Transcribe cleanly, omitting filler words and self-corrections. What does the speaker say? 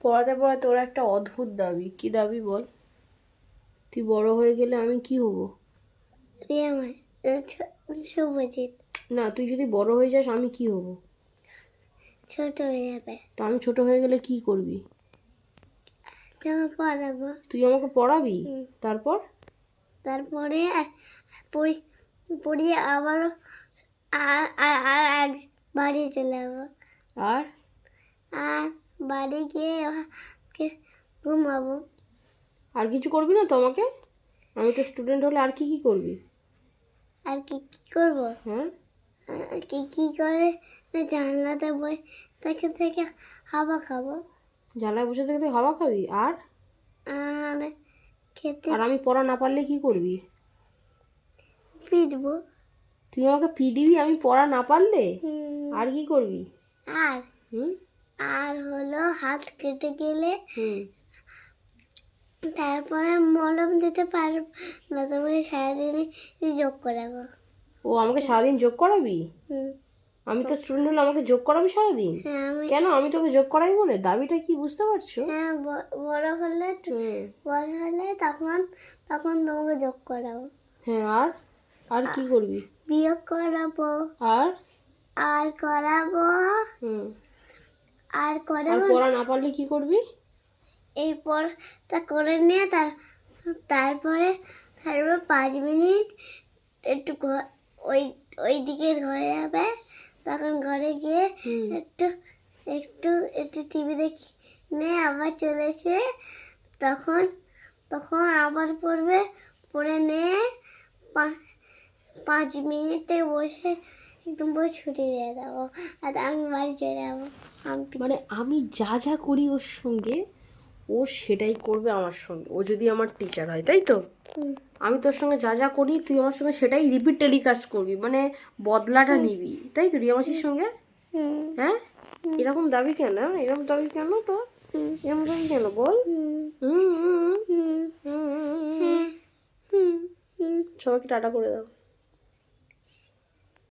পড়াতে পড়াতে ওর একটা অদ্ভুত দাবি। কি দাবি বল? তুই বড় হয়ে গেলে আমি কি হব? শুভজিৎ। না, তুই যদি বড় হয়ে যাস আমি কি হব? ছোট হয়ে যাবে। তো আমি ছোট হয়ে গেলে কি করবি? তোমার পড়াবো। তুই আমাকে পড়াবি? তারপর? তারপরে পড়িয়ে আবারও আর এক বাড়ি চলে যাবো। আর বাড়ি গিয়ে ঘুমাবো। আর কিছু করবি না তো আমাকে? আমি তো স্টুডেন্ট হলে আর কি কি করবি? আর কি কি করবো? হ্যাঁ, কি করে জানলাতে বই থেকে হাওয়া খাবো। জানলায় বসে থেকে তুই হাওয়া খাবি? আর আর খেতে আর আমি পড়া না পারলে কি করবি? পিটবো। তুই আমাকে পিডিবি আমি পড়া না পারলে? আর কি করবি? আর আর হলো হাত কেটে গেলে তারপরে মলম দিতে পারবো না, তোমাকে সারাদিনে যোগ করাবো। ও আমাকে সারাদিন যোগ করাবি? আমি তো স্টুডেন্ট হলে আমাকে যোগ করাবি সারাদিন? কেন, আমি তোকে যোগ করাই বলে? দাবিটা কি বুঝতে পারছো? হ্যাঁ, বড় হলে তখন তোমাকে যোগ করাবো। হ্যাঁ, আর কি করবি? বিয়োগ করাবো। আর করাবো। আর পড়া না পারলে কি করবি? এই পড়াটা করে নিয়ে তারপরে 5 মিনিট একটু ওই দিকের ঘরে যাবে। তখন ঘরে গিয়ে একটু একটু একটু টিভি দেখে নিয়ে আবার চলে এসে তখন আবার পড়ে নিয়ে 5 মিনিটে বসে একদম বই ছুটি দিয়ে দেবো। আর আমি বাড়ি চলে যাবো। মানে আমি যা যা করি ওর সঙ্গে ও সেটাই করবে আমার সঙ্গে। ও যদি আমার টিচার হয়, তাই তো? আমি তোর সঙ্গে যা যা করি তুই আমার সঙ্গে সেটাই রিপিট টেলিকাস্ট করবি, মানে বদলাটা নিবি, তাই তো রিয়ামাসির সঙ্গে? হ্যাঁ, এরকম দাবি কেন? এরকম দাবি কেন তো? এরকম দাবি কেন বল? সবাইকে টাটা করে দাও।